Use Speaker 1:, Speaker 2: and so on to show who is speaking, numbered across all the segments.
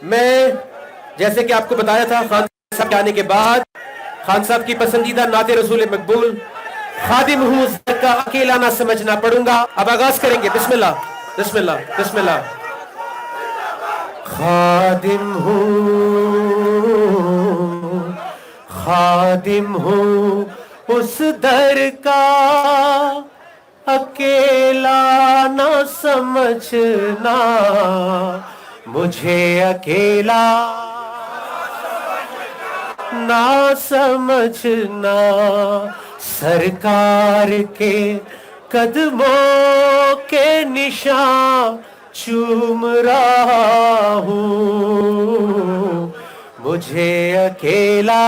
Speaker 1: میں جیسے کہ آپ کو بتایا تھا خان صاحب کے آنے کے بعد خان صاحب کی پسندیدہ نعت رسول مقبول خادم ہوں زر کا اکیلا نہ سمجھنا پڑوں گا. اب آغاز کریں گے. بسم اللہ بسم اللہ بسم اللہ. خادم ہوں اس در کا اکیلا نہ سمجھنا مجھے اکیلا نہ سمجھنا سرکار کے قدموں کے نشان چوم رہا ہوں مجھے اکیلا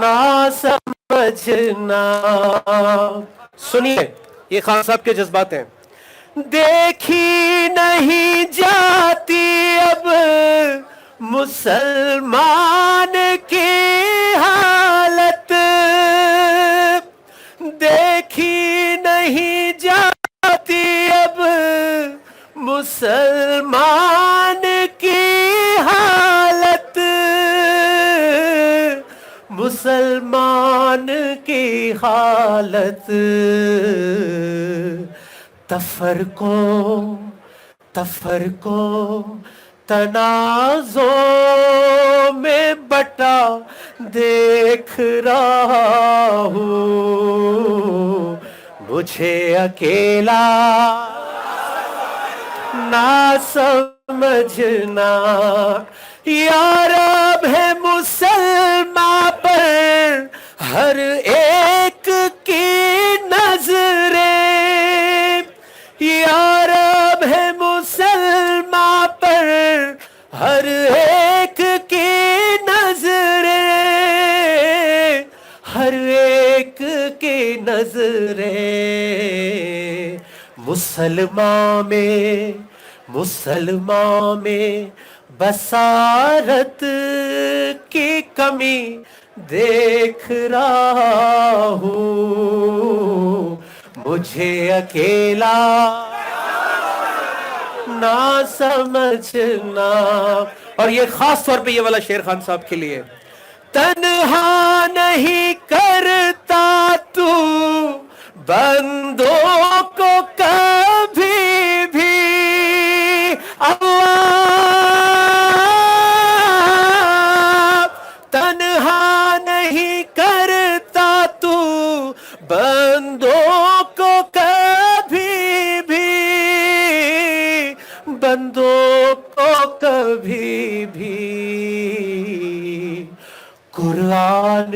Speaker 1: نہ سمجھنا. سنیے یہ خان صاحب کے جذبات ہیں. دیکھی نہیں جاتی اب مسلمان کی حالت دیکھی نہیں جاتی اب مسلمان کی حالت مسلمان کی حالت تفرقوں تنازع میں بٹا دیکھ رہا ہوں مجھے اکیلا نہ سمجھنا. یا رب ہے مسلمان پر ہر ایک کی نظریں یا رب ہے مسلمان پر ہر ایک کی نظریں ہر ایک کی نظریں. مسلمان میں بصارت کی کمی دیکھ رہا ہوں مجھے اکیلا نہ سمجھنا. اور یہ خاص طور پہ یہ والا شعر خان صاحب کے لیے. تنہا نہیں کرتا تو بندوں کو کبھی بھی اللہ تنہا نہیں کرتا تو بندوں کو کبھی بھی بندوں کو کبھی بھی. قرآن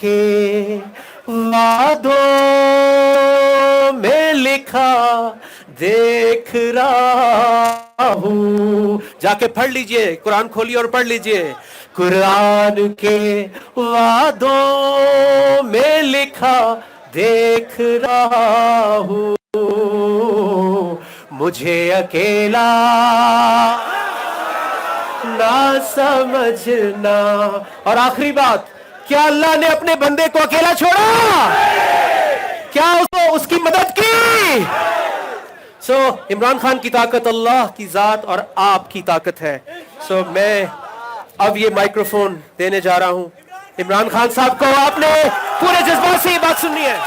Speaker 1: کے وعدوں میں لکھا دیکھ رہا ہوں. جا کے پڑھ لیجئے قرآن کھولیے اور پڑھ لیجئے. قرآن کے وعدوں میں لکھا دیکھ رہا ہوں مجھے اکیلا نہ سمجھنا. اور آخری بات, کیا اللہ نے اپنے بندے کو اکیلا چھوڑا؟ کیا اس کی مدد کی؟ عمران خان کی طاقت اللہ کی ذات اور آپ کی طاقت ہے. میں اب یہ مائکروفون دینے جا رہا ہوں عمران خان صاحب کو. آپ نے پورے جذبات سے یہ بات سننی ہے.